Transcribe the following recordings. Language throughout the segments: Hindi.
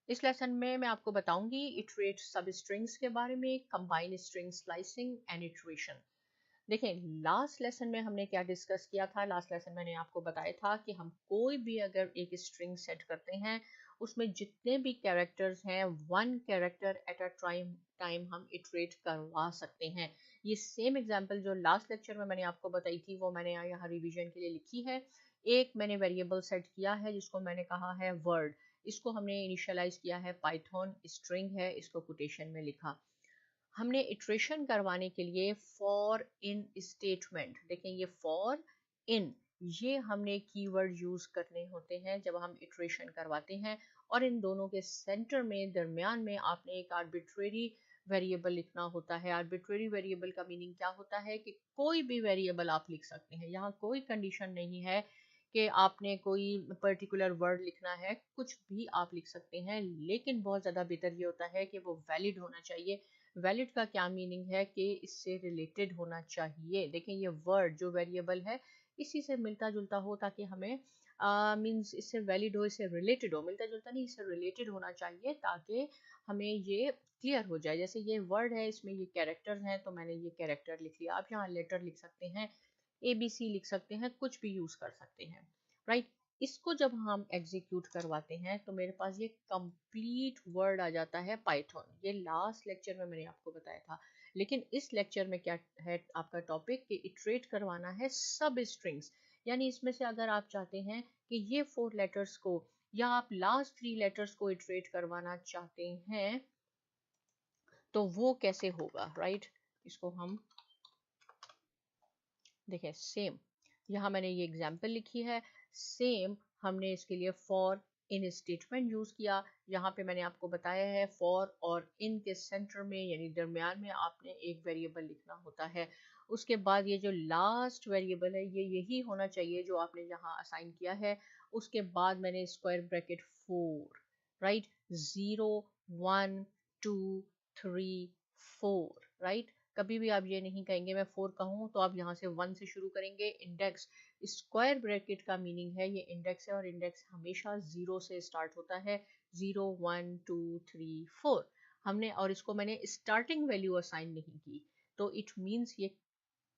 इस लेसन में मैं आपको बताऊंगी इटरेट सब स्ट्रिंग्स के बारे में, combine string slicing and iteration. देखें, लास्ट लेसन में हमने क्या डिस्कस किया था। लास्ट लेसन मैंने आपको बताया था कि हम कोई भी अगर एक स्ट्रिंग सेट करते हैं, उसमें जितने भी कैरेक्टर्स हैं, one character at a time हम इटरेट करवा सकते हैं। ये सेम एग्जांपल जो लास्ट लेक्चर में मैंने आपको बताई थी, वो मैंने यहाँ रिवीजन के लिए लिखी है। एक मैंने वेरिएबल सेट किया है जिसको मैंने कहा है वर्ड। इसको हमने इनिशियलाइज किया है पाइथन, स्ट्रिंग है, इसको कोटेशन में लिखा। हमने इटरेशन करवाने के लिए फॉर इन स्टेटमेंट, देखें ये फॉर इन, ये हमने कीवर्ड यूज करने होते हैं जब हम इटरेशन करवाते हैं। और इन दोनों के सेंटर में, दरमियान में आपने एक आर्बिट्रेरी वेरिएबल लिखना होता है। आर्बिट्रेरी वेरिएबल का मीनिंग क्या होता है कि कोई भी वेरिएबल आप लिख सकते हैं। यहाँ कोई कंडीशन नहीं है कि आपने कोई पर्टिकुलर वर्ड लिखना है, कुछ भी आप लिख सकते हैं, लेकिन बहुत ज़्यादा बेहतर ये होता है कि वो वैलिड होना चाहिए। वैलिड का क्या मीनिंग है कि इससे रिलेटेड होना चाहिए। देखें, ये वर्ड जो वेरिएबल है इसी से मिलता जुलता हो, ताकि हमें मींस इससे वैलिड हो, इससे रिलेटेड हो। मिलता जुलता नहीं, इससे रिलेटेड होना चाहिए, ताकि हमें ये क्लियर हो जाए। जैसे ये वर्ड है, इसमें ये कैरेक्टर्स हैं, तो मैंने ये कैरेक्टर लिख लिया। आप यहाँ लेटर लिख सकते हैं, ABC लिख सकते हैं, कुछ भी यूज कर सकते हैं, राइट। इसको जब हम एग्जीक्यूट करवाते हैं तो मेरे पास ये कंप्लीट वर्ड आ जाता है पाइथन। ये लास्ट लेक्चर में मैंने आपको बताया था। लेकिन इस लेक्चर में क्या है आपका टॉपिक कि इटरेट करवाना है सब स्ट्रिंग्स। यानी इसमें से अगर आप चाहते हैं कि ये 4 लेटर्स को, या आप लास्ट 3 लेटर्स को इटरेट करवाना चाहते हैं, तो वो कैसे होगा, राइट। इसको हम देखें, सेम यहाँ मैंने ये एग्जाम्पल लिखी है। सेम हमने इसके लिए फॉर इन स्टेटमेंट यूज किया। यहाँ पे मैंने आपको बताया है फॉर और इन के सेंटर में यानी दरमियान में आपने एक वेरिएबल लिखना होता है। उसके बाद ये जो लास्ट वेरिएबल है ये यही होना चाहिए जो आपने यहाँ असाइन किया है। उसके बाद मैंने स्क्वायर ब्रैकेट 4, राइट, 0 1 2 3 4, राइट। कभी भी आप ये नहीं कहेंगे मैं 4 कहूँ तो आप यहाँ से 1 से शुरू करेंगे। इंडेक्स, स्क्वायर ब्रैकेट का मीनिंग है ये इंडेक्स है, और इंडेक्स हमेशा 0 से स्टार्ट होता है। 0 1 2 3 4 हमने, और इसको मैंने स्टार्टिंग वैल्यू असाइन नहीं की, तो इट मीन्स ये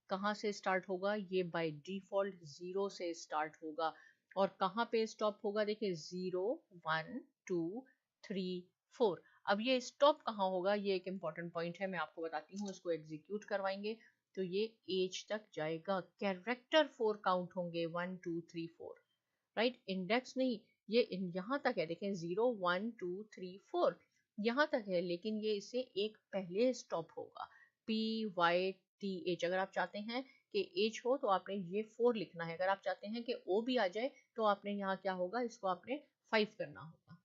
कहाँ से स्टार्ट होगा, ये बाय डिफॉल्ट 0 से स्टार्ट होगा। और कहाँ पे स्टॉप होगा, देखिए 0 1 2 3 4। अब ये स्टॉप कहाँ होगा, ये एक इंपॉर्टेंट पॉइंट है, मैं आपको बताती हूँ। इसको एग्जीक्यूट करवाएंगे तो ये एज तक जाएगा। कैरेक्टर 4 काउंट होंगे, 1 2 3 4, राइट, इंडेक्स नहीं। ये यहाँ तक है, देखें 0 1 2 3 4 यहाँ तक है, लेकिन ये इससे एक पहले स्टॉप होगा। PYTH, अगर आप चाहते हैं कि एज हो तो आपने ये 4 लिखना है। अगर आप चाहते हैं कि O भी आ जाए तो आपने यहाँ क्या होगा, इसको आपने 5 करना होगा।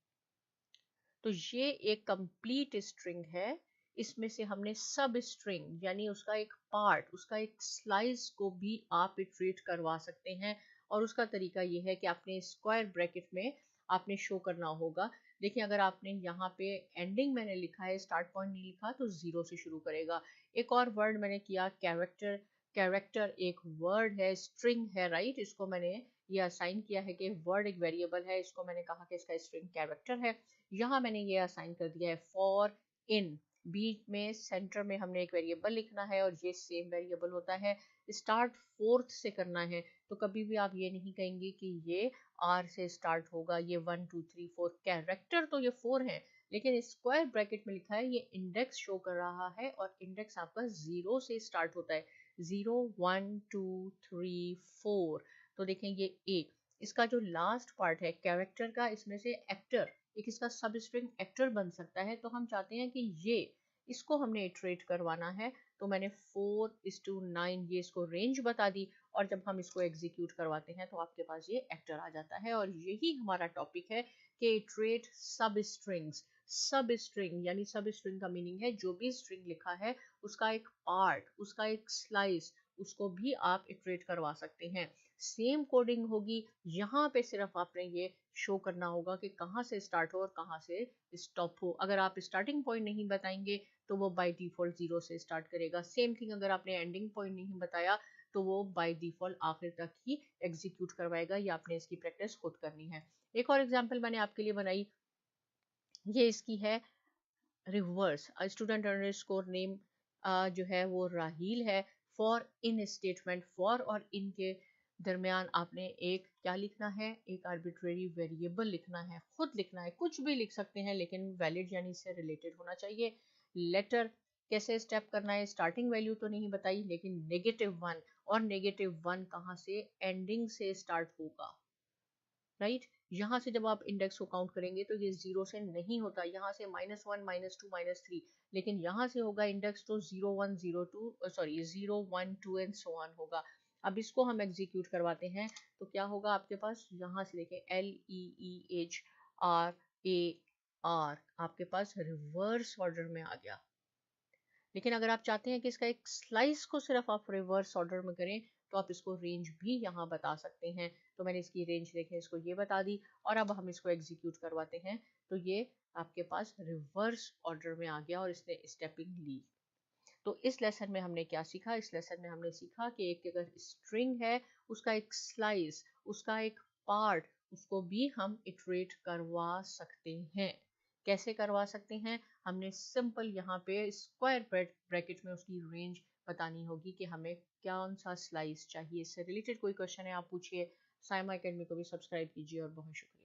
तो ये एक कंप्लीट स्ट्रिंग है। इसमें से हमने सब स्ट्रिंग यानी उसका एक पार्ट, उसका एक स्लाइस को भी आप इटरेट करवा सकते हैं। और उसका तरीका ये है कि आपने स्क्वायर ब्रैकेट में आपने शो करना होगा। देखिए, अगर आपने यहाँ पे एंडिंग मैंने लिखा है, स्टार्ट पॉइंट नहीं लिखा, तो 0 से शुरू करेगा। एक और वर्ड मैंने किया कैरेक्टर। कैरेक्टर एक वर्ड है, स्ट्रिंग है, राइट। इसको मैंने ये असाइन किया है कि वर्ड एक वेरिएबल है, इसको मैंने कहा कि इसका स्ट्रिंग कैरेक्टर है। यहाँ मैंने ये असाइन कर दिया है फॉर इन, बीच में सेंटर में हमने एक वेरिएबल लिखना है, और ये सेम वेरिएबल होता है। स्टार्ट 4th से करना है, तो कभी भी आप ये नहीं कहेंगे कि ये R से स्टार्ट होगा। ये 1 2 3 4 कैरेक्टर तो ये 4 है, लेकिन स्क्वायर ब्रैकेट में लिखा है ये इंडेक्स शो कर रहा है, और इंडेक्स आपका 0 से स्टार्ट होता है। 0 1 2 3 4। तो देखें ये एक, इसका जो लास्ट पार्ट है कैरेक्टर का, इसमें से एक्टर, एक इसका सब स्ट्रिंग एक्टर बन सकता है। तो हम चाहते हैं कि ये, इसको हमने इटरेट करवाना है, तो मैंने 4:9 ये इसको रेंज बता दी। और जब हम इसको एग्जीक्यूट करवाते हैं तो आपके पास ये एक्टर आ जाता है। और यही हमारा टॉपिक है कि इटरेट सब स्ट्रिंग्स। सब स्ट्रिंग यानी सब स्ट्रिंग का मीनिंग है जो भी स्ट्रिंग लिखा है उसका एक पार्ट, उसका एक स्लाइस, उसको भी आप इटरेट करवा सकते हैं। सेम कोडिंग होगी, यहाँ पे सिर्फ आपने ये शो करना होगा कि कहाँ से स्टार्ट हो और कहाँ से स्टॉप हो। अगर आप स्टार्टिंग पॉइंट नहीं बताएंगे तो वो बाय डिफॉल्ट 0 से स्टार्ट करेगा। सेम थिंग अगर आपने एंडिंग पॉइंट नहीं बताया तो वो बाय डिफॉल्ट आखिर तक ही एग्जीक्यूट करवाएगा। या आपने इसकी प्रैक्टिस खुद करनी है। एक और एग्जांपल मैंने आपके लिए बनाई, ये इसकी है रिवर्स। स्टूडेंट अंडरस्कोर नेम जो है वो राहील है। फॉर इन स्टेटमेंट, फॉर और इन के दरमियान आपने एक क्या लिखना है, एक आर्बिट्रेरी वेरिएबल लिखना है, खुद लिखना है, कुछ भी लिख सकते हैं लेकिन वैलिड यानी इससे रिलेटेड होना चाहिए। लेटर कैसे स्टेप करना है, स्टार्टिंग वैल्यू तो नहीं बताई लेकिन -1, और -1 कहाँ से, एंडिंग से स्टार्ट होगा, राइट। यहाँ से जब आप इंडेक्स को काउंट करेंगे तो ये जीरो से नहीं होता, यहाँ से -1 -2 -3, लेकिन यहाँ से होगा इंडेक्स तो 0 1 0 2 सॉरी 0 1 2 एंड सो ऑन होगा। अब इसको हम एग्जीक्यूट करवाते हैं तो क्या होगा आपके पास, यहाँ से देखें LEEHRAR आपके पास रिवर्स ऑर्डर में आ गया। लेकिन अगर आप चाहते हैं कि इसका एक स्लाइस को सिर्फ आप रिवर्स ऑर्डर में करें तो आप इसको रेंज भी यहाँ बता सकते हैं। तो मैंने इसकी रेंज देखें इसको ये बता दी, और अब हम इसको एग्जीक्यूट करवाते हैं तो ये आपके पास रिवर्स ऑर्डर में आ गया और इसने स्टेपिंग ली। तो इस लेसन में हमने क्या सीखा, इस लेसन में हमने सीखा कि एक अगर स्ट्रिंग है उसका एक स्लाइस, उसका एक पार्ट, उसको भी हम इटरेट करवा सकते हैं। कैसे करवा सकते हैं, हमने सिंपल यहाँ पे स्क्वायर ब्रैकेट में उसकी रेंज बतानी होगी कि हमें कौन सा स्लाइस चाहिए। इससे रिलेटेड कोई क्वेश्चन है आप पूछिए। साइमा एकेडमी को भी सब्सक्राइब कीजिए और बहुत शुक्रिया।